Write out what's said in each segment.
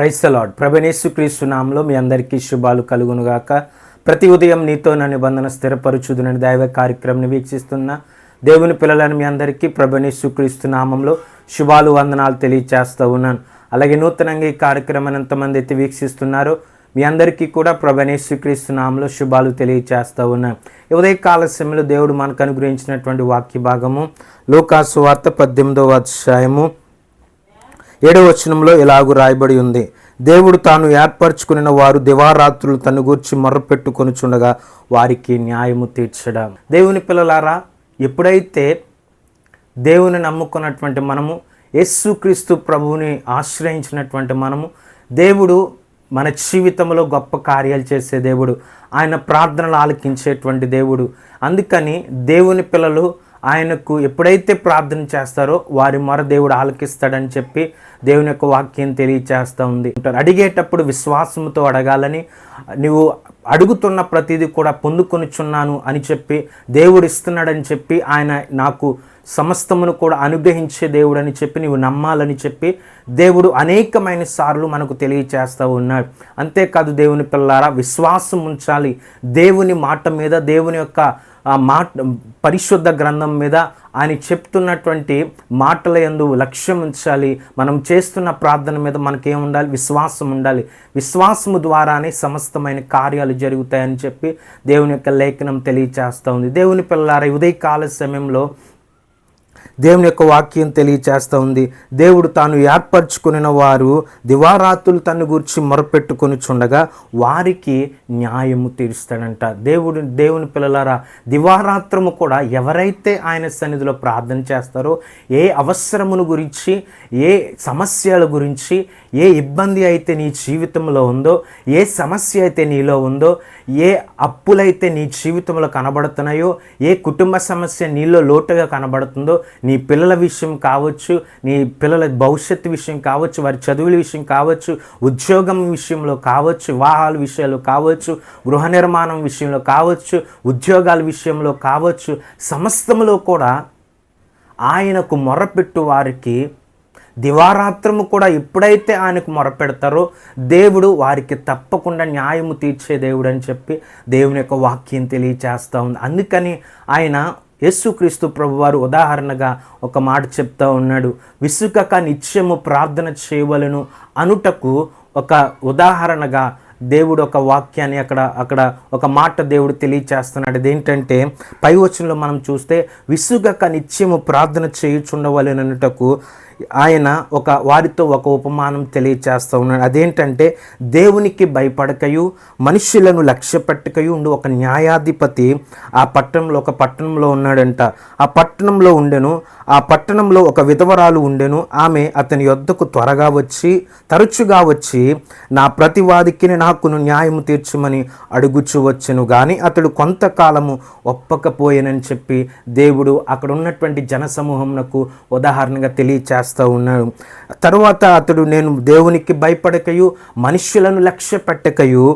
Praise the lord. ప్రభువైన యేసుక్రీస్తు నామములో మీ అందరికీ శుభాలు కలుగునుగాక. ప్రతి ఉదయం నీతో నా నిబంధన స్థిరపరచుదునని దైవ కార్యక్రమాన్ని వీక్షిస్తున్న దేవుని పిల్లలను మీ అందరికీ ప్రభువైన యేసుక్రీస్తు నామములో శుభాలు వందనాలు తెలియజేస్తూ ఉన్నాను. అలాగే నూతనంగా ఈ కార్యక్రమాన్ని ఎంతమంది అయితే వీక్షిస్తున్నారో మీ అందరికీ కూడా ప్రభువైన యేసుక్రీస్తు నామములో శుభాలు తెలియజేస్తూ ఉన్నాను. ఉదయకాల సమయంలో దేవుడు మనకు అనుగ్రహించినటువంటి వాక్య భాగము లూకా సువార్త 18వ అధ్యాయము 7వ వచనంలో ఇలాగూ రాయబడి ఉంది. దేవుడు తాను ఏర్పరచుకున్న వారు దివారాత్రులు తను గూర్చి మొర్రపెట్టుకొనుచుండగా వారికి న్యాయము తీర్చడం. దేవుని పిల్లలారా, ఎప్పుడైతే దేవుని నమ్ముకున్నటువంటి మనము, యేసుక్రీస్తు ప్రభువుని ఆశ్రయించినటువంటి మనము, దేవుడు మన జీవితంలో గొప్ప కార్యాలు చేసే దేవుడు, ఆయన ప్రార్థనలు ఆలకించేటువంటి దేవుడు. అందుకని దేవుని పిల్లలు ఆయనకు ఎప్పుడైతే ప్రార్థన చేస్తారో వారి మొర దేవుడు ఆలకిస్తాడని చెప్పి దేవుని యొక్క వాక్యం తెలియచేస్తూ ఉంది. అడిగేటప్పుడు విశ్వాసంతో అడగాలని, నువ్వు అడుగుతున్న ప్రతిదీ కూడా పొందుకొనిచున్నాను అని చెప్పి దేవుడు ఇస్తున్నాడని చెప్పి, ఆయన నాకు సమస్తమును కూడా అనుగ్రహించే దేవుడు అని చెప్పి నీవు నమ్మాలని చెప్పి దేవుడు అనేకమైన సార్లు మనకు తెలియచేస్తూ ఉన్నాడు. అంతేకాదు దేవుని పిల్లారా, విశ్వాసం ఉంచాలి దేవుని మాట మీద, దేవుని యొక్క మాట పరిశుద్ధ గ్రంథం మీద, ఆయన చెప్తున్నటువంటి మాటల యందు లక్ష్యం ఉంచాలి. మనం చేస్తున్న ప్రార్థన మీద మనకేం ఉండాలి? విశ్వాసం ఉండాలి. విశ్వాసము ద్వారానే సమస్తమైన కార్యాలు జరుగుతాయని చెప్పి దేవుని యొక్క లేఖనం తెలియచేస్తూ ఉంది. దేవుని పిల్లారా, ఉదయకాల సమయంలో దేవుని యొక్క వాక్యం తెలియచేస్తూ ఉంది. దేవుడు తాను ఏర్పరచుకున్న వారు దివారాత్రులు తను గూర్చి మొరపెట్టుకొనుచుండగా వారికి న్యాయము తీరుస్తాడంట. దేవుని పిల్లలారా, దివారాత్రము కూడా ఎవరైతే ఆయన సన్నిధిలో ప్రార్థన చేస్తారో, ఏ అవసరమును గురించి, ఏ సమస్యల గురించి, ఏ ఇబ్బంది అయితే నీ జీవితంలో ఉందో, ఏ సమస్య అయితే నీలో ఉందో, ఏ అప్పులైతే నీ జీవితంలో కనబడుతున్నాయో, ఏ కుటుంబ సమస్య నీలో లోటుగా కనబడుతుందో, నీ పిల్లల విషయం కావచ్చు, నీ పిల్లల భవిష్యత్తు విషయం కావచ్చు, వారి చదువుల విషయం కావచ్చు, ఉద్యోగం విషయంలో కావచ్చు, వివాహాల విషయాలు కావచ్చు, గృహ నిర్మాణం విషయంలో కావచ్చు, ఉద్యోగాల విషయంలో కావచ్చు, సమస్తములో కూడా ఆయనకు మొరపెట్టు వారికి దివారాత్రము కూడా ఎప్పుడైతే ఆయనకు మొరపెడతారో దేవుడు వారికి తప్పకుండా న్యాయము తీర్చే దేవుడు అని చెప్పి దేవుని యొక్క వాక్యం తెలియచేస్తూ ఉంది. అందుకని ఆయన యేసుక్రీస్తు ప్రభువారు ఉదాహరణగా ఒక మాట చెప్తా ఉన్నాడు. విసుకక నిత్యము ప్రార్థన చేయవలెను అనుటకు ఒక ఉదాహరణగా దేవుడు ఒక వాక్యాన్ని అక్కడ ఒక మాట దేవుడు తెలియచేస్తున్నాడు. అదేంటంటే పై వచనంలో మనం చూస్తే, విసుగక నిత్యము ప్రార్థన చేయుచుండవలెననుటకు ఆయన వారితో ఒక ఉపమానం తెలియచేస్తూ ఉన్నాడు. అదేంటంటే, దేవునికి భయపడకయు మనుష్యులను లక్ష్య పెట్టకయు ఉండు ఒక న్యాయాధిపతి ఒక పట్టణంలో ఉన్నాడంట. ఆ పట్టణంలో ఉండెను. ఆ పట్టణంలో ఒక విధవరాలు ఉండెను. ఆమె అతని యొద్దకు తరచుగా వచ్చి నా ప్రతివాదికి నాకును న్యాయము తీర్చమని అడుగుచు వచ్చెను. కానీ అతడు కొంతకాలము ఒప్పకపోయేనని చెప్పి దేవుడు అక్కడ ఉన్నటువంటి జనసమూహమునకు ఉదాహరణగా తెలియచేస్తాడు ఉన్నాడు. తరువాత అతడు, నేను దేవునికి భయపడకయు మనుష్యులను లక్ష్య పెట్టకయు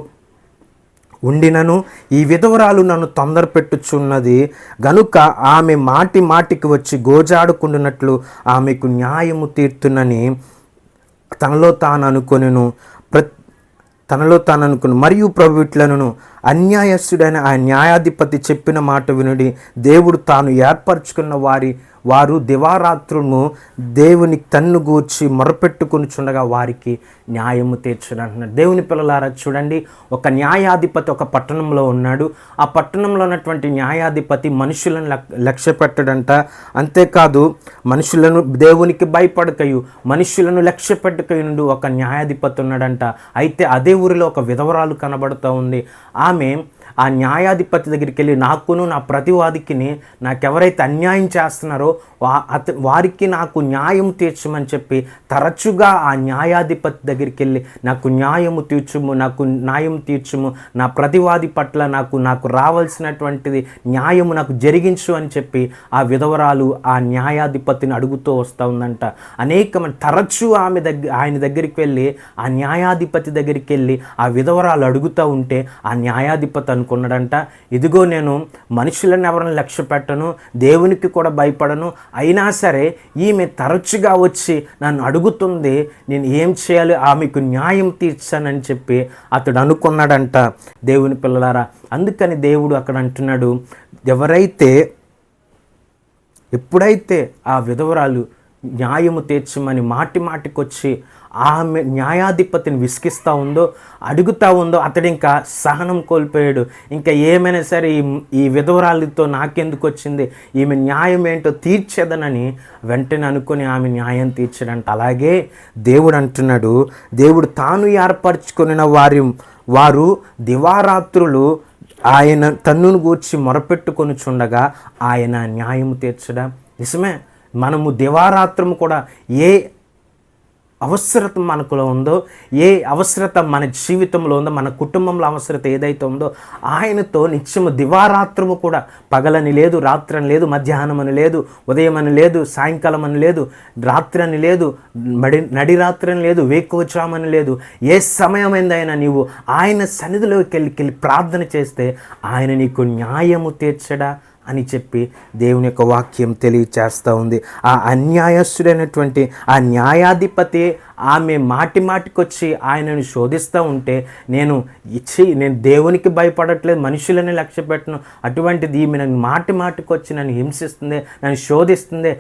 ఉండినను ఈ విధవరాలు నన్ను తొందర పెట్టుచున్నది గనుక ఆమె మాటికి వచ్చి గోజాడుకుంటున్నట్లు ఆమెకు న్యాయము తీర్తునని తనలో తాను అనుకొనెను. మరియు ప్రభువులను అన్యాయస్తుడైన ఆ న్యాయాధిపతి చెప్పిన మాట వినుడి. దేవుడు తాను ఏర్పరచుకున్న వారు దివారాత్రులను దేవుని తన్ను గూర్చి మొరపెట్టుకొనుచుండగా వారికి న్యాయము తీర్చడంటున్నాడు. దేవుని పిల్లలారా, చూడండి, ఒక న్యాయాధిపతి ఒక పట్టణంలో ఉన్నాడు. ఆ పట్టణంలో ఉన్నటువంటి న్యాయాధిపతి మనుషులను లక్ష్య పెట్టడంట. అంతేకాదు, మనుషులను దేవునికి భయపడకయు మనుషులను లక్ష్య పెట్టకయుండు ఒక న్యాయాధిపతి ఉన్నాడంట. అయితే అదే ఊరిలో ఒక విధవరాలు కనబడుతూ ఉంది. ఆమె ఆ న్యాయాధిపతి దగ్గరికి వెళ్ళి, నాకును నా ప్రతివాదికి నాకెవరైతే అన్యాయం చేస్తున్నారో వారికి నాకు న్యాయం తీర్చమని చెప్పి తరచుగా ఆ న్యాయాధిపతి దగ్గరికి వెళ్ళి, నాకు న్యాయం తీర్చుము, నా ప్రతివాది పట్ల నాకు రావాల్సినటువంటిది న్యాయము నాకు జరిగించు అని చెప్పి ఆ విధవరాలు ఆ న్యాయాధిపతిని అడుగుతూ వస్తూ ఉందంట. తరచూ ఆయన దగ్గరికి వెళ్ళి, ఆ న్యాయాధిపతి దగ్గరికి వెళ్ళి ఆ విధవరాలు అడుగుతూ ఉంటే ఆ న్యాయాధిపతి అనుకున్నాడంట, ఇదిగో నేను మనుషులను ఎవరిని లక్ష్య పెట్టను, దేవునికి కూడా భయపడను, అయినా సరే ఈమె తరచుగా వచ్చి నన్ను అడుగుతుంది, నేను ఏం చేయాలి, ఆమెకు న్యాయం తీర్చానని చెప్పి అతడు అనుకున్నాడంట. దేవుని పిల్లలారా, అందుకని దేవుడు అక్కడ అంటున్నాడు, ఎప్పుడైతే ఆ విధవరాలు న్యాయము తీర్చమని మాటికొచ్చి ఆమె న్యాయాధిపతిని విసిగిస్తూ ఉందో, అడుగుతూ ఉందో, అతడు ఇంకా సహనం కోల్పోయాడు. ఇంకా ఏమైనా సరే ఈ విధవరాలితో నాకెందుకు వచ్చింది, ఈమె న్యాయం ఏంటో తీర్చేదనని వెంటనే అనుకుని ఆమె న్యాయం తీర్చడంట. అలాగే దేవుడు అంటున్నాడు, దేవుడు తాను ఏర్పరచుకున్న వారు దివారాత్రులు ఆయన తన్నును గూర్చి మొరపెట్టుకొనుచుండగా ఆయన న్యాయం తీర్చడం. నిజమే, మనము దివారాత్రము కూడా ఏ అవసరత మనకులో ఉందో, ఏ అవసరత మన జీవితంలో ఉందో, మన కుటుంబంలో అవసరత ఏదైతే ఉందో ఆయనతో నిత్యము దివారాత్రము కూడా, పగలని లేదు, రాత్రి అని లేదు, మధ్యాహ్నం అని లేదు, ఉదయం అని లేదు, సాయంకాలం అని లేదు, రాత్రి అని లేదు, నడి రాత్రి అని లేదు, వేకువజామని లేదు, ఏ సమయమైందైనా నీవు ఆయన సన్నిధిలోకి వెళ్ళి ప్రార్థన చేస్తే ఆయన నీకు న్యాయము తీర్చడా అని చెప్పి దేవుని యొక్క వాక్యం తెలియచేస్తూ ఉంది. ఆ అన్యాయస్తుడైనటువంటి ఆ న్యాయాధిపతి ఆమె మాటికొచ్చి ఆయనను శోధిస్తూ ఉంటే, నేను దేవునికి భయపడట్లేదు, మనుషులని లక్ష్య పెట్టను, అటువంటిది ఈమె నన్ను మాటికొచ్చి నన్ను హింసిస్తుంది, నన్ను శోధిస్తుంది,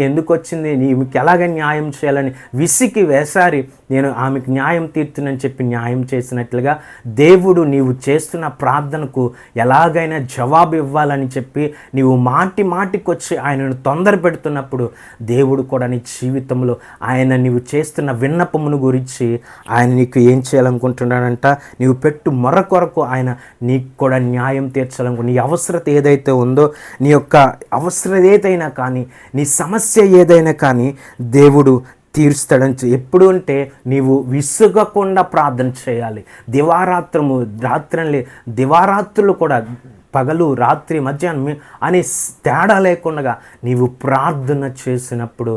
ఎందుకు వచ్చింది, నీకు ఎలాగ న్యాయం చేయాలని విసికి వేసారి నేను ఆమెకు న్యాయం తీర్చునని చెప్పి న్యాయం చేసినట్లుగా దేవుడు నీవు చేస్తున్న ప్రార్థనకు ఎలాగైనా జవాబు ఇవ్వాలని చెప్పి నీవు మాటికొచ్చి ఆయనను తొందర పెడుతున్నప్పుడు దేవుడు కూడా నీ జీవితంలో ఆయన నీవు చేస్తున్న విన్నపమును గురించి ఆయన నీకు ఏం చేయాలనుకుంటున్నాడంట, నీవు పెట్టు మొర కొరకు ఆయన నీకు కూడా న్యాయం తీర్చాలనుకుంటు. నీ అవసరత ఏదైతే ఉందో, నీ యొక్క అవసరం ఏదైనా కానీ, నీ సమస్య ఏదైనా కానీ దేవుడు తీరుస్తాడని ఎప్పుడు అంటే నీవు విసుగకుండా ప్రార్థన చేయాలి. దివారాత్రులు కూడా, పగలు రాత్రి మధ్యాహ్నం అనే తేడా లేకుండా నీవు ప్రార్థన చేసినప్పుడు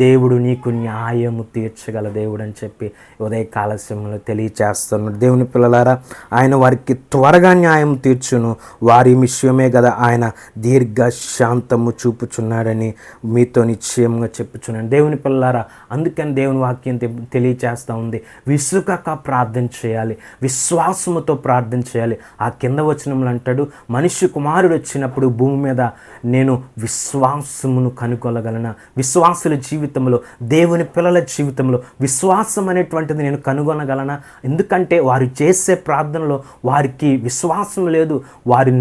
దేవుడు నీకు న్యాయము తీర్చగల దేవుడు అని చెప్పి ఉదయకాల సమయంలో తెలియచేస్తున్నాడు. దేవుని పిల్లలారా, ఆయన వారికి త్వరగా న్యాయం తీర్చును, వారి విషయమే కదా ఆయన దీర్ఘశాంతము చూపుచున్నాడని మీతో నిశ్చయంగా చెప్పుచున్నాను. దేవుని పిల్లలారా, అందుకని దేవుని వాక్యం తెలియచేస్తూ ఉంది, విసుగక ప్రార్థన చేయాలి, విశ్వాసముతో ప్రార్థన చేయాలి. ఆ కింద వచనంలో అంటాడు, మనిషి కుమారుడు వచ్చినప్పుడు భూమి మీద నేను విశ్వాసమును కనుగొనగలనా. విశ్వాసుల జీవితంలో, దేవుని పిల్లల జీవితంలో విశ్వాసం అనేటువంటిది నేను కనుగొనగలనా? ఎందుకంటే వారు చేసే ప్రార్థనలో వారికి విశ్వాసం లేదు, వారి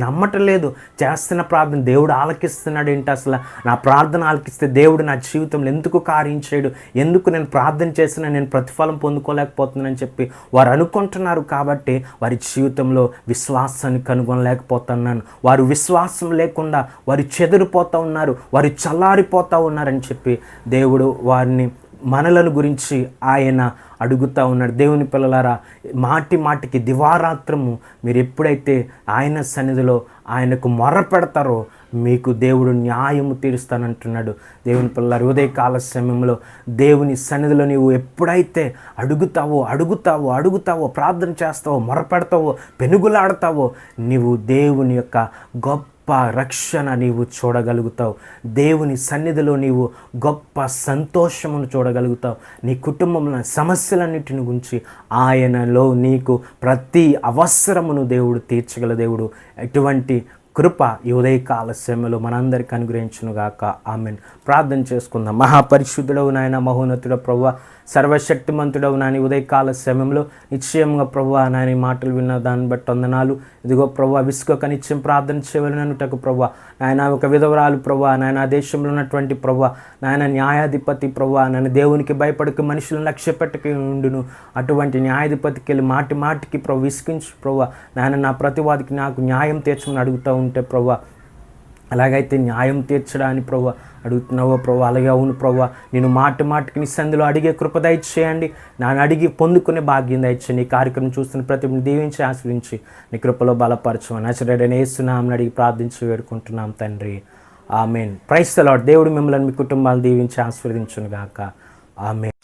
నమ్మటం లేదు. చేస్తున్న ప్రార్థన దేవుడు ఆలకిస్తున్నాడు ఏంటి, అసలు నా ప్రార్థన ఆలకిస్తే దేవుడు నా జీవితంలో ఎందుకు కార్యం చేయడు, ఎందుకు నేను ప్రార్థన చేసినా నేను ప్రతిఫలం పొందుకోలేకపోతున్నానని చెప్పి వారు అనుకుంటున్నారు. కాబట్టి వారి జీవితంలో విశ్వాసాన్ని కనుగొనలేకపోతున్నాను, వారు విశ్వాసం లేకుండా వారు చెదిరిపోతూ ఉన్నారు, వారు చల్లారిపోతూ ఉన్నారని చెప్పి దేవుడు వారిని మనలను గురించి ఆయన అడుగుతూ ఉన్నాడు. దేవుని పిల్లలారా, మాటికి దివారాత్రము మీరు ఎప్పుడైతే ఆయన సన్నిధిలో ఆయనకు మొర పెడతారో మీకు దేవుడు న్యాయము తీరుస్తానంటున్నాడు. దేవుని పిల్లలారా, ఉదయకాల సమయంలో దేవుని సన్నిధిలో నీవు ఎప్పుడైతే అడుగుతావో ప్రార్థన చేస్తావో, మొర పెడతావో, పెనుగులాడతావో, నీవు దేవుని యొక్క గొప్ప రక్షణ నీవు చూడగలుగుతావు. దేవుని సన్నిధిలో నీవు గొప్ప సంతోషమును చూడగలుగుతావు. నీ కుటుంబంలో సమస్యలన్నిటిని గురించి ఆయనలో నీకు ప్రతి అవసరమును దేవుడు తీర్చగల దేవుడు. ఎటువంటి కృప ఈ ఉదయకాల సమయంలో మనందరికీ అనుగ్రహించునుగాక. ఆమెన్. ప్రార్థన చేసుకుందాం. మహాపరిశుద్ధుడవు నాయన, మహోన్నతుడ ప్రభువా, సర్వశక్తిమంతుడవు నాని ఉదయకాల సమయంలో నిశ్చయంగా ప్రభువా నాయన మాటలు విన్న దాన్ని బట్టి వందనాలు. ఇదిగో ప్రభువా, విసుగక నిత్యం ప్రార్థన చేయవలననుటకు ప్రభువా నాయన ఒక విధవరాలు ప్రభువా నాయన దేశంలో ఉన్నటువంటి ప్రభువా నాయన న్యాయాధిపతి ప్రభువా నాయన దేవునికి భయపడక మనుషులను లక్ష్య పెట్టక ఉండును. అటువంటి న్యాయాధిపతికి వెళ్ళి మాటికి ప్రభు విసిగించు ప్రభువా నాయన నా ప్రతివాదికి నాకు న్యాయం తీర్చమని అడుగుతూ ఉంటే ప్రభువా, అలాగైతే న్యాయం తీర్చడానికి ప్రభువా అడుగుతున్నావో ప్రభు, అలాగే అవును ప్రభు, నేను మాటికి నీ సంధిలో అడిగే కృప దయచేయండి, నన్ను అడిగి పొందుకునే భాగ్యం దయచేయండి. ఈ కార్యక్రమం చూస్తున్న ప్రతి దీవించి ఆశ్రయించి నీ కృపలో బలపరచమని నజరేయుడైన యేసు నామమున అడిగి ప్రార్థించి వేడుకుంటున్నాం తండ్రి. ఆమెన్. Praise the Lord. దేవుడు మిమ్మల్ని మీ కుటుంబాలు దీవించి ఆశీర్వదించును గాక. ఆమెన్.